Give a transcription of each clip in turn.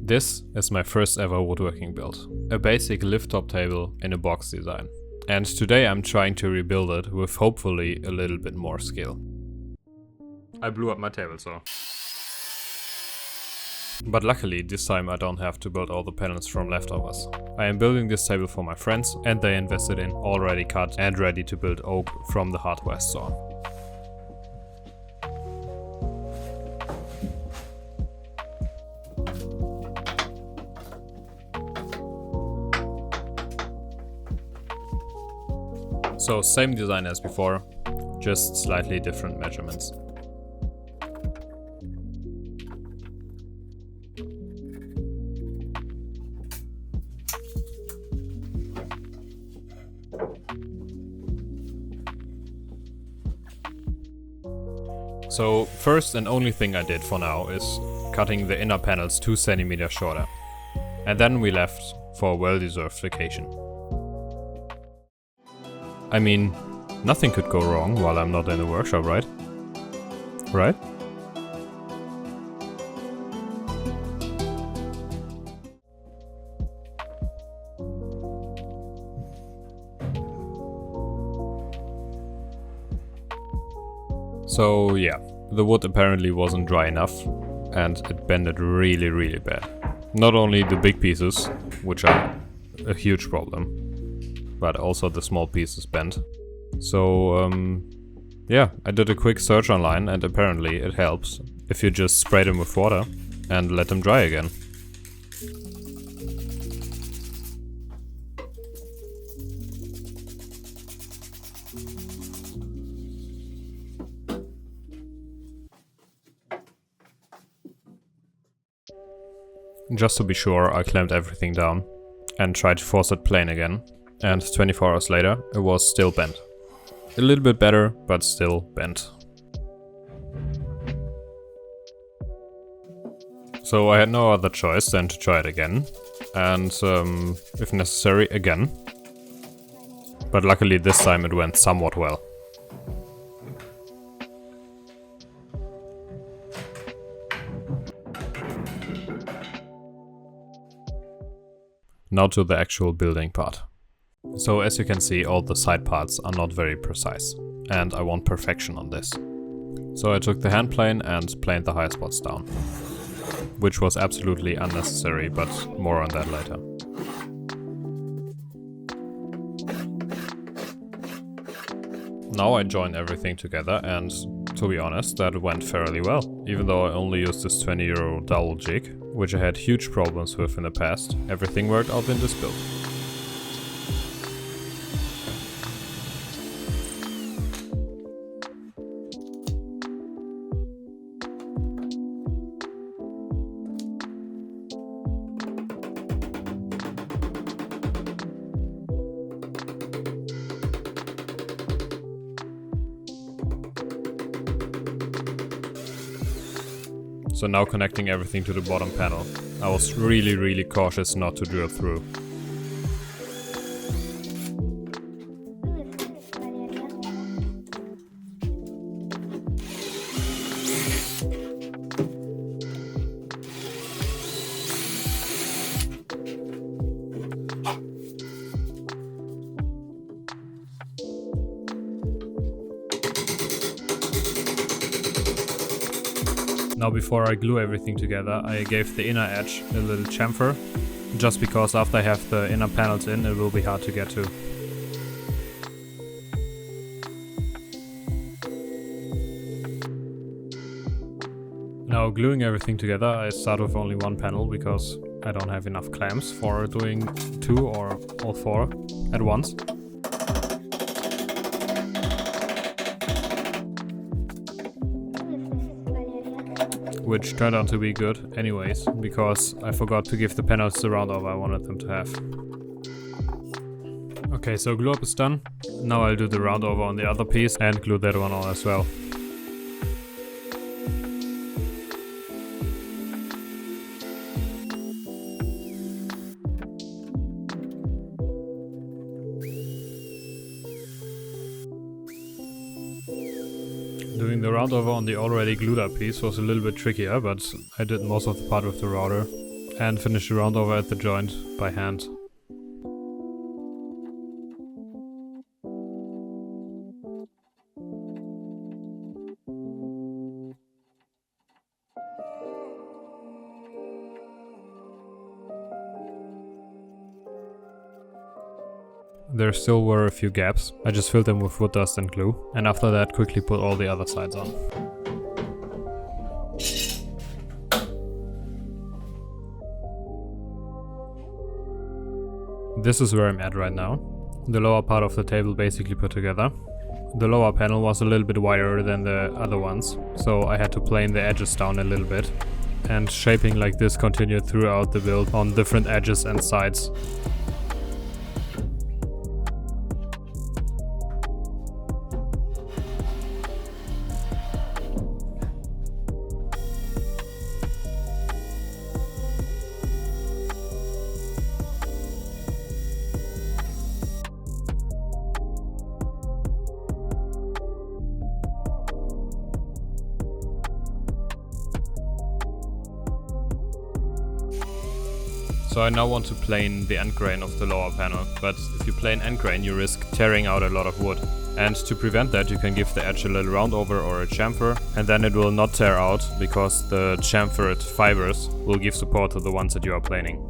This is my first ever woodworking build, a basic lift-top table in a box design. And today I'm trying to rebuild it with hopefully a little bit more skill. I blew up my table saw. But luckily this time I don't have to build all the panels from leftovers. I am building this table for my friends and they invested in already cut and ready to build oak from the hardware store. So same design as before, just slightly different measurements. So first and only thing I did for now is cutting the inner panels 2 cm shorter. And then we left for a well-deserved vacation. I mean, nothing could go wrong while I'm not in the workshop, right? Right? So yeah, the wood apparently wasn't dry enough and it bended really bad. Not only the big pieces, which are a huge problem, but also the small pieces bent. So yeah, I did a quick search online and apparently it helps if you just spray them with water and let them dry again. Just to be sure, I clamped everything down and tried to force it plane again, and 24 hours later it was still bent. A little bit better, but still bent. So I had no other choice than to try it again, and if necessary again. But luckily this time it went somewhat well. Now to the actual building part. So as you can see, all the side parts are not very precise, and I want perfection on this. So I took the hand plane and planed the high spots down, which was absolutely unnecessary, but more on that later. Now I join everything together, and to be honest, that went fairly well. Even though I only used this €20 dowel jig, which I had huge problems with in the past, everything worked out in this build. So now connecting everything to the bottom panel. I was really cautious not to drill through. Now before I glue everything together, I gave the inner edge a little chamfer, just because after I have the inner panels in, it will be hard to get to. Now gluing everything together, I start with only one panel because I don't have enough clamps for doing 2 or all 4 at once. Which turned out to be good anyways, because I forgot to give the panels the roundover I wanted them to have. Okay, so glue up is done. Now I'll do the roundover on the other piece and glue that one on as well. Doing the roundover on the already glued up piece was a little bit trickier, but I did most of the part with the router. and finish the round over at the joint by hand. There still were a few gaps. I just filled them with wood dust and glue, and after that quickly put all the other sides on. This is where I'm at right now. The lower part of the table basically put together. The lower panel was a little bit wider than the other ones, so I had to plane the edges down a little bit. And shaping like this continued throughout the build on different edges and sides. So I now want to plane the end grain of the lower panel, but if you plane end grain you risk tearing out a lot of wood. And to prevent that you can give the edge a little round over or a chamfer, and then it will not tear out because the chamfered fibers will give support to the ones that you are planing.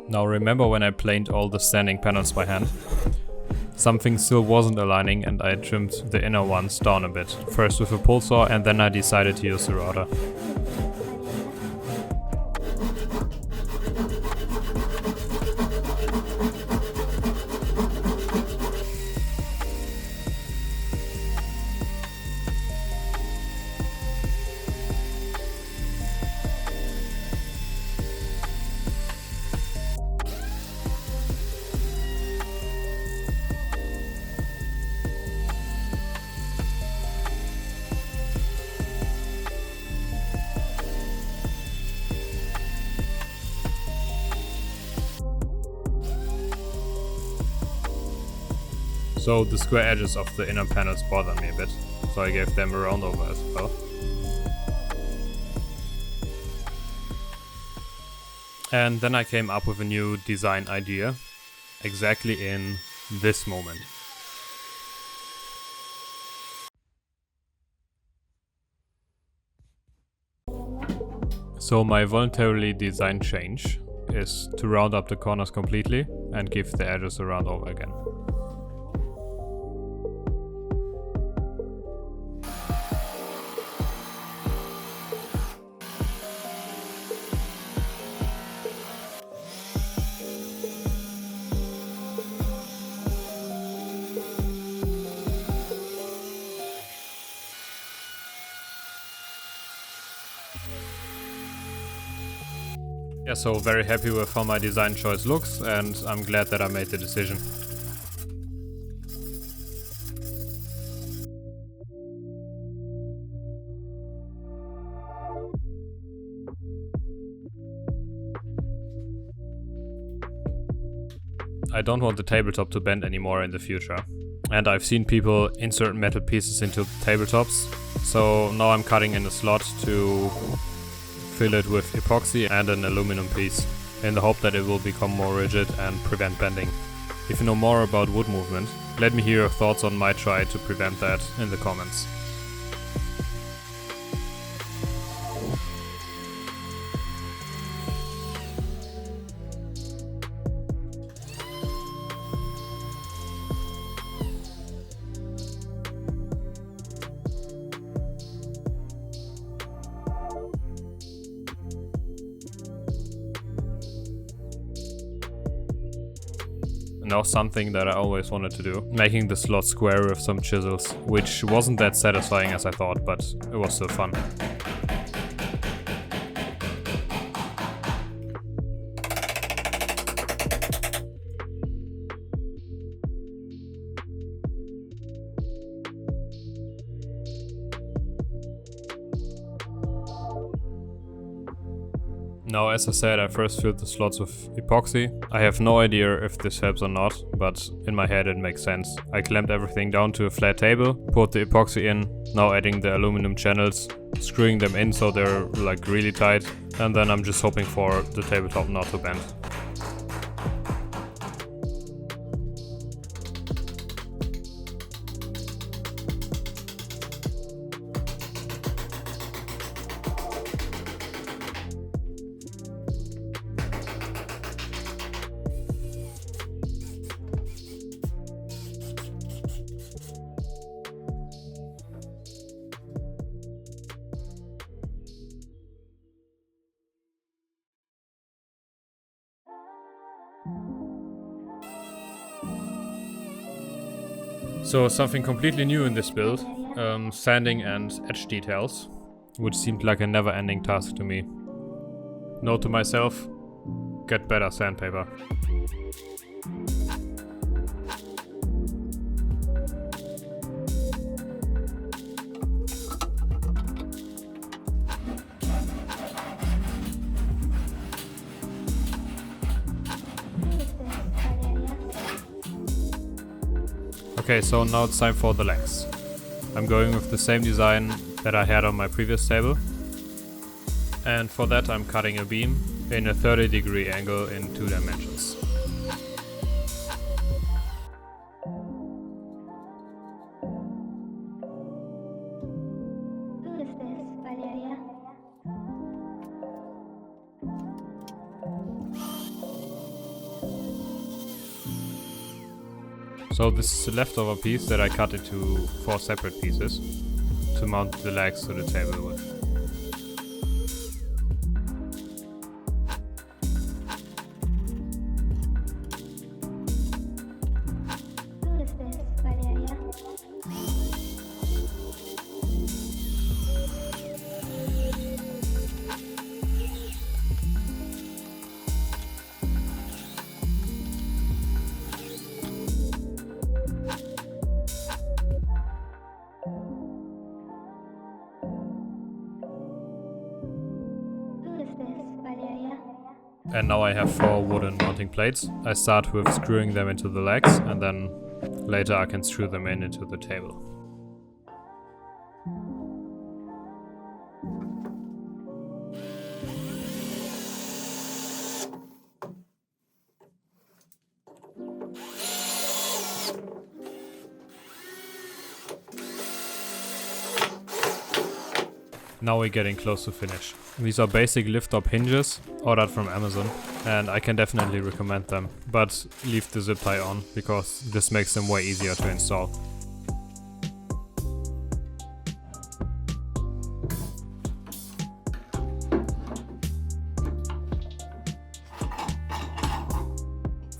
Now remember when I planed all the standing panels by hand? Something still wasn't aligning and I trimmed the inner ones down a bit. First with a pull saw and then I decided to use the router. So the square edges of the inner panels bothered me a bit, so I gave them a round over as well. And then I came up with a new design idea, exactly in this moment. So my voluntarily designed change is to round up the corners completely and give the edges a round over again. Yeah, so very happy with how my design choice looks, and I'm glad that I made the decision. I don't want the tabletop to bend anymore in the future. And I've seen people insert metal pieces into tabletops, so now I'm cutting in a slot to fill it with epoxy and an aluminum piece, in the hope that it will become more rigid and prevent bending. If you know more about wood movement, let me hear your thoughts on my try to prevent that in the comments. Now something that I always wanted to do, making the slot square with some chisels, which wasn't that satisfying as I thought, but it was still fun. Now, as I said, I first filled the slots with epoxy. I have no idea if this helps or not, but in my head it makes sense. I clamped everything down to a flat table, poured the epoxy in, now adding the aluminum channels, screwing them in so they're like really tight, and then I'm just hoping for the tabletop not to bend. So something completely new in this build, sanding and edge details, which seemed like a never-ending task to me. Note to myself, get better sandpaper. Okay, so now it's time for the legs. I'm going with the same design that I had on my previous table. And for that I'm cutting a beam in a 30-degree angle in 2 dimensions. So this is a leftover piece that I cut into 4 separate pieces to mount the legs to the table with. And now I have 4 wooden mounting plates. I start with screwing them into the legs and then later I can screw them into the table. Now we're getting close to finish. These are basic lift-up hinges, ordered from Amazon, and I can definitely recommend them, but leave the zip tie on, because this makes them way easier to install.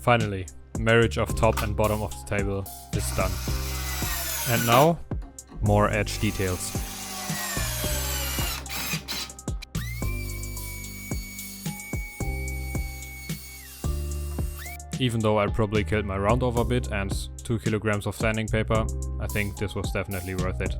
Finally, marriage of top and bottom of the table is done. And now, more edge details. Even though I probably killed my roundover bit and 2 kilograms of sanding paper, I think this was definitely worth it.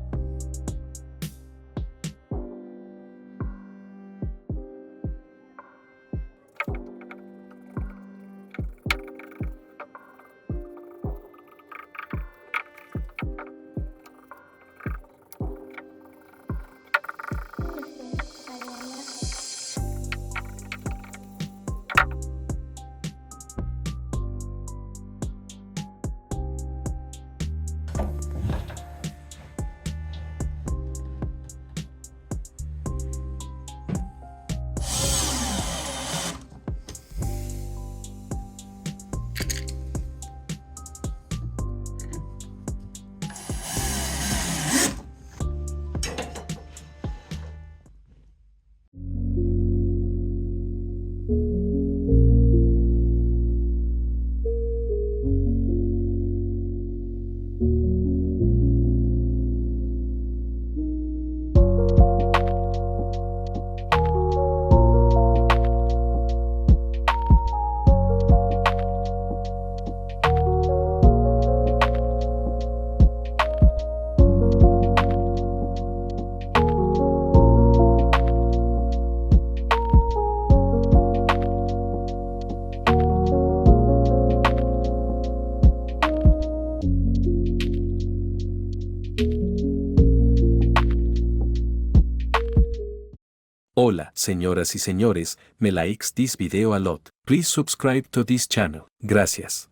Hola, señoras y señores, me likes this video a lot. Please subscribe to this channel. Gracias.